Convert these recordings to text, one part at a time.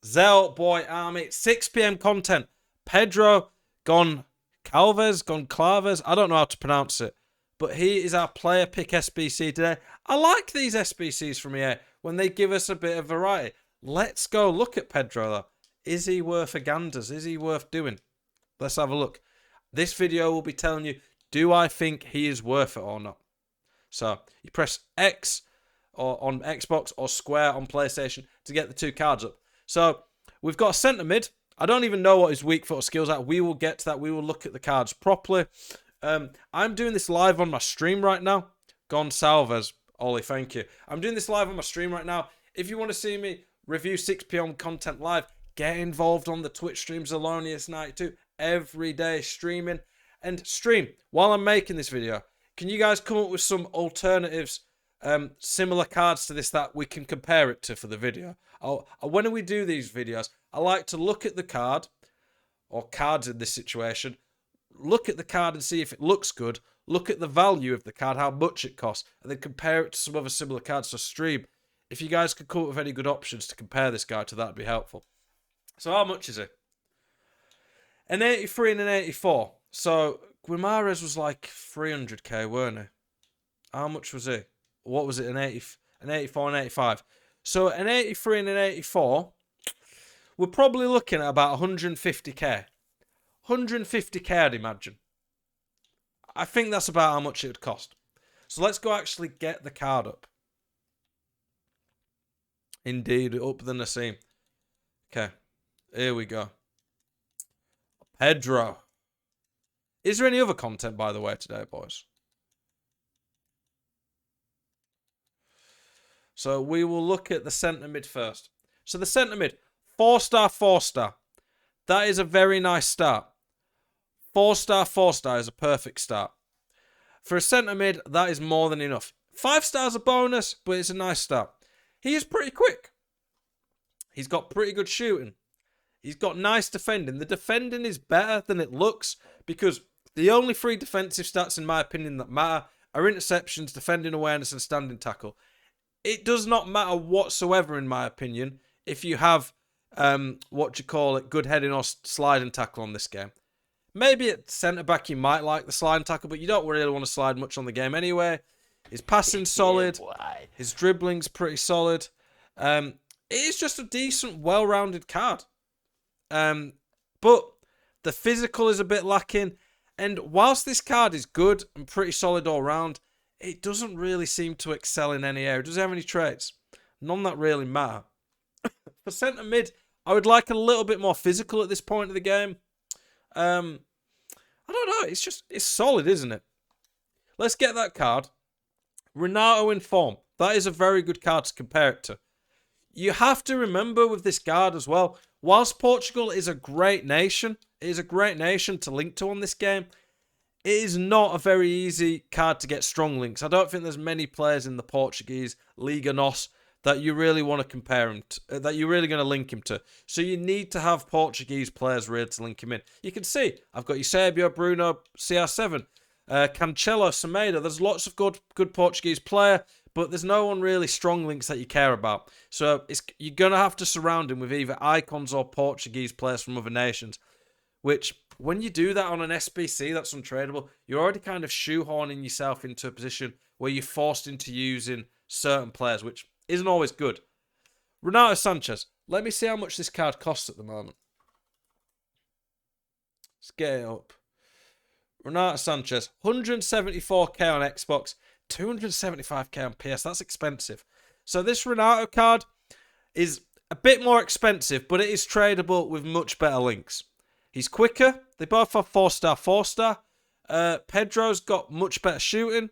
Zell Boy Army, 6 p.m. content. Pedro Goncalves. I don't know how to pronounce it, but he is our player pick SBC today. I like these SBCs from EA when they give us a bit of variety. Let's go look at Pedro though. Is he worth a ganders? Is he worth doing? Let's have a look. This video will be telling you, do I think he is worth it or not? So you press X or on Xbox or square on PlayStation to get the 2 cards up. So we've got a centre mid. I don't even know what his weak foot skills are. We will get to that. We will look at the cards properly. I'm doing this live on my stream right now. Goncalves, Ollie, thank you. I'm doing this live on my stream right now. If you want to see me review 6 p.m. content live, get involved on the Twitch stream, Zelonius 92, every day streaming. And stream, while I'm making this video, can you guys come up with some alternatives, similar cards to this that we can compare it to for the video? When we do these videos, I like to look at the card, or cards in this situation, look at the card and see if it looks good, look at the value of the card, how much it costs, and then compare it to some other similar cards to stream. If you guys could come up with any good options to compare this guy to, that'd be helpful. So how much is it? An 83 and an 84. So Guimaraes was like 300k, weren't he? How much was he? What was it? An 84 and 85. So an 83 and an 84, we're probably looking at about 150k. 150k, I'd imagine. I think that's about how much it would cost. So let's go actually get the card up. Indeed, up the Nassim. Okay, here we go. Pedro. Is there any other content, by the way, today, boys? So we will look at the centre mid first. So the centre mid, 4-star, 4-star. That is a very nice start. 4-star, 4-star is a perfect start. For a centre mid, that is more than enough. 5 stars a bonus, but it's a nice start. He is pretty quick. He's got pretty good shooting. He's got nice defending. The defending is better than it looks because the only 3 defensive stats, in my opinion, that matter are interceptions, defending awareness, and standing tackle. It does not matter whatsoever, in my opinion, if you have, good heading or sliding tackle on this game. Maybe at centre-back you might like the sliding tackle, but you don't really want to slide much on the game anyway. His passing's solid. His dribbling's pretty solid. It is just a decent, well-rounded card. But the physical is a bit lacking. And whilst this card is good and pretty solid all round, it doesn't really seem to excel in any area. It doesn't have any traits. None that really matter. For centre mid, I would like a little bit more physical at this point of the game. I don't know. It's solid, isn't it? Let's get that card. Renato in form. That is a very good card to compare it to. You have to remember with this card as well, whilst Portugal is a great nation, it is a great nation to link to on this game, it is not a very easy card to get strong links. I don't think there's many players in the Portuguese Liga NOS that you really want to compare him to, that you're really going to link him to. So you need to have Portuguese players really to link him in. You can see, I've got Eusebio, Bruno, CR7, Cancelo, Semedo. There's lots of good Portuguese player, but there's no one really strong links that you care about. So you're going to have to surround him with either icons or Portuguese players from other nations, which when you do that on an SBC that's untradeable, you're already kind of shoehorning yourself into a position where you're forced into using certain players, which isn't always good. Renato Sanchez. Let me see how much this card costs at the moment. Let's get it up. Renato Sanchez. 174k on Xbox. 275k on PS. That's expensive. So this Renato card is a bit more expensive, but it is tradable with much better links. He's quicker. They both have 4-star, 4-star. Pedro's got much better shooting.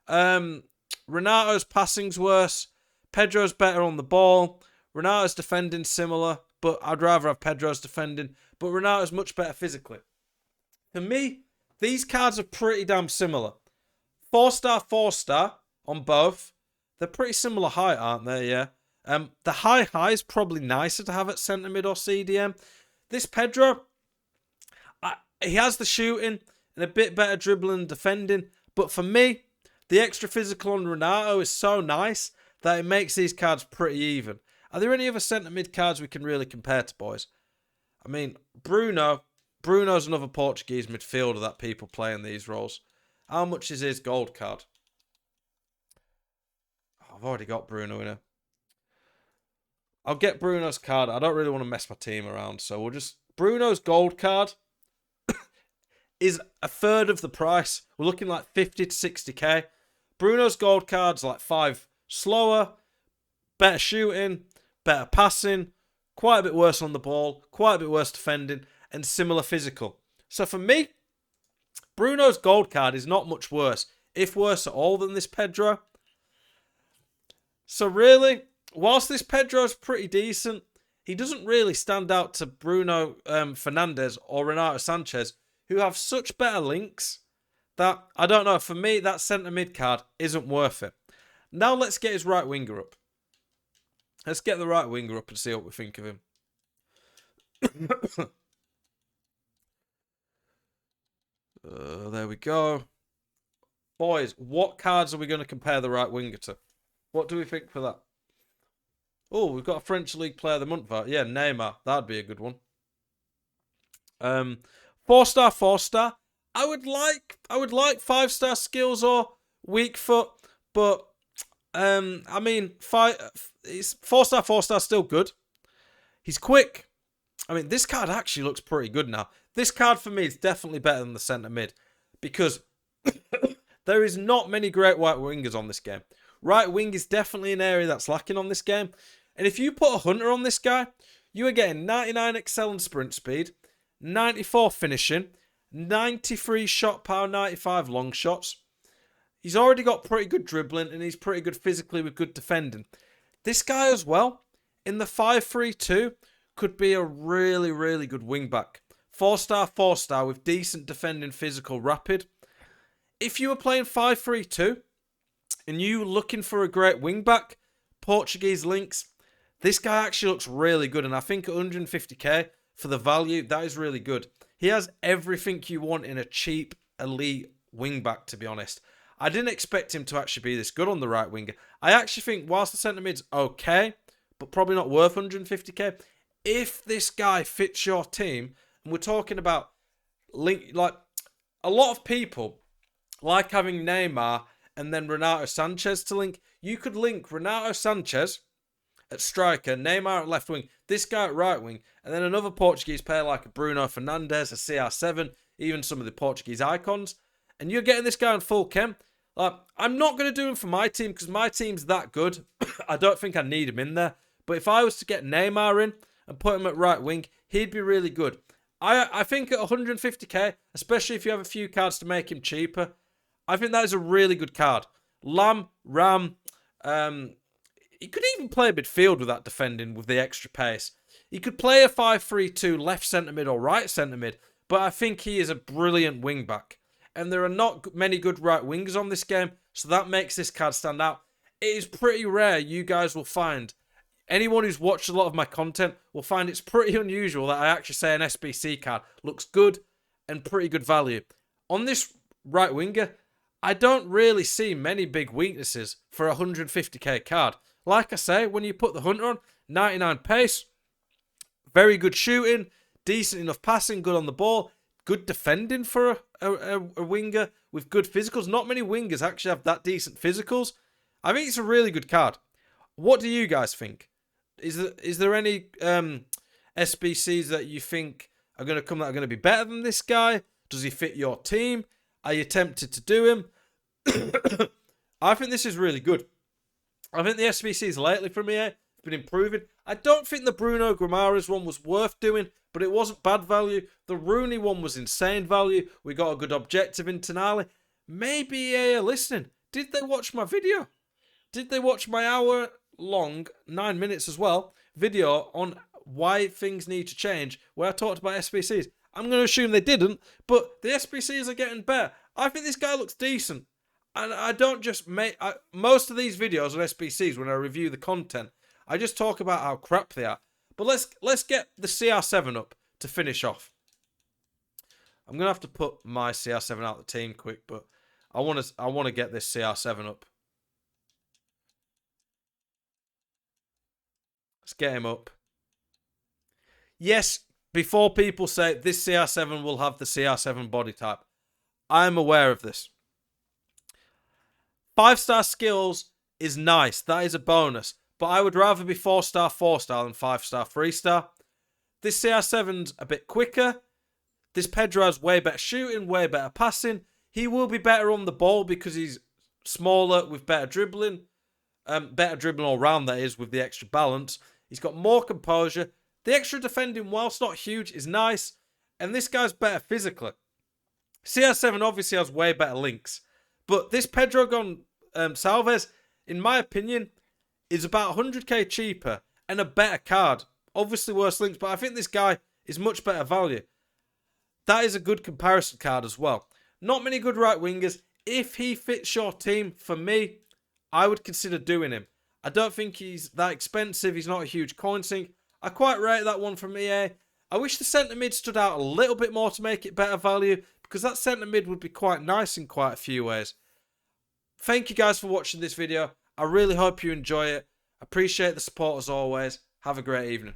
Renato's passing's worse. Pedro's better on the ball. Renato's defending similar, but I'd rather have Pedro's defending. But Renato's much better physically. For me, these cards are pretty damn similar. 4-star, 4-star on both. They're pretty similar height, aren't they? Yeah. The high is probably nicer to have at centre mid or CDM. This Pedro, he has the shooting and a bit better dribbling and defending. But for me, the extra physical on Renato is so nice that it makes these cards pretty even. Are there any other centre mid cards we can really compare to, boys? I mean, Bruno's another Portuguese midfielder that people play in these roles. How much is his gold card? Oh, I've already got Bruno in here. I'll get Bruno's card. I don't really want to mess my team around, so we'll just... Bruno's gold card is a third of the price. We're looking like 50 to 60k. Bruno's gold card's like 5 slower, better shooting, better passing, quite a bit worse on the ball, quite a bit worse defending, and similar physical. So for me, Bruno's gold card is not much worse, if worse at all, than this Pedro. So really, whilst this Pedro's pretty decent, he doesn't really stand out to Bruno Fernandes or Renato Sanchez, who have such better links that, I don't know, for me, that centre mid card isn't worth it. Now let's get his right winger up. Let's get the right winger up and see what we think of him. There we go. Boys, what cards are we going to compare the right winger to? What do we think for that? Oh, we've got a French League Player of the Month vote. Yeah, Neymar. That'd be a good one. 4-star, 4-star. I would like 5-star skills or weak foot, but I mean, 4-star, 4-star still good. He's quick. I mean, this card actually looks pretty good now. This card for me is definitely better than the centre mid because there is not many great right wingers on this game. Right wing is definitely an area that's lacking on this game. And if you put a Hunter on this guy, you are getting 99 excel and sprint speed, 94 finishing, 93 shot power, 95 long shots. He's already got pretty good dribbling and he's pretty good physically with good defending. This guy as well, in the 5-3-2, could be a really, really good wing back. 4-star, 4-star with decent defending, physical, rapid. If you were playing 5-3-2 and you were looking for a great wing back, Portuguese links, this guy actually looks really good. And I think 150k for the value, that is really good. He has everything you want in a cheap, elite wing back, to be honest. I didn't expect him to actually be this good on the right winger. I actually think whilst the centre mid's okay, but probably not worth 150k, if this guy fits your team, and we're talking about like a lot of people like having Neymar and then Renato Sanchez to link. You could link Renato Sanchez at striker, Neymar at left wing, this guy at right wing, and then another Portuguese player like a Bruno Fernandes, a CR7, even some of the Portuguese icons, and you're getting this guy on full chem. Like, I'm not going to do him for my team because my team's that good. I don't think I need him in there. But if I was to get Neymar in and put him at right wing, he'd be really good. I think at 150k, especially if you have a few cards to make him cheaper, I think that is a really good card. Ram, he could even play a midfield with that defending with the extra pace. He could play a 5-3-2 left centre mid or right centre mid, but I think he is a brilliant wing back. And there are not many good right wingers on this game, so that makes this card stand out. It is pretty rare you guys will find. Anyone who's watched a lot of my content will find it's pretty unusual that I actually say an SBC card looks good and pretty good value. On this right winger, I don't really see many big weaknesses for a 150k card. Like I say, when you put the Hunter on, 99 pace, very good shooting, decent enough passing, good on the ball, good defending for a winger with good physicals. Not many wingers actually have that decent physicals. I think it's a really good card. What do you guys think? Is there any SBCs that you think are going to come that are going to be better than this guy? Does he fit your team? Are you tempted to do him? I think this is really good. I think the SBCs lately for me have been improving. I don't think the Bruno Guimaraes one was worth doing, but it wasn't bad value. The Rooney one was insane value. We got a good objective in Tonali. Maybe EA are listening. Did they watch my video? Did they watch my hour-long, 9 minutes as well, video on why things need to change, where I talked about SBCs? I'm going to assume they didn't, but the SBCs are getting better. I think this guy looks decent. And I don't just make... most of these videos on SBCs, when I review the content, I just talk about how crap they are. But let's get the CR7 up to finish off. I'm going to have to put my CR7 out the team quick, but I want to get this CR7 up. Let's get him up. Yes, before people say this CR7 will have the CR7 body type, I'm aware of this. 5-star skills is nice. That is a bonus. But I would rather be 4-star 4-star than 5-star 3-star. This CR7's a bit quicker. This Pedro has way better shooting, way better passing. He will be better on the ball because he's smaller with better dribbling. Better dribbling all round, that is, with the extra balance. He's got more composure. The extra defending, whilst not huge, is nice. And this guy's better physically. CR7 obviously has way better links. But this Pedro Goncalves, in my opinion, is about 100k cheaper and a better card. Obviously worse links, but I think this guy is much better value. That is a good comparison card as well. Not many good right wingers. If he fits your team, for me, I would consider doing him. I don't think he's that expensive. He's not a huge coin sink. I quite rate that one from EA. I wish the centre mid stood out a little bit more to make it better value, because that centre mid would be quite nice in quite a few ways. Thank you guys for watching this video. I really hope you enjoy it. Appreciate the support as always. Have a great evening.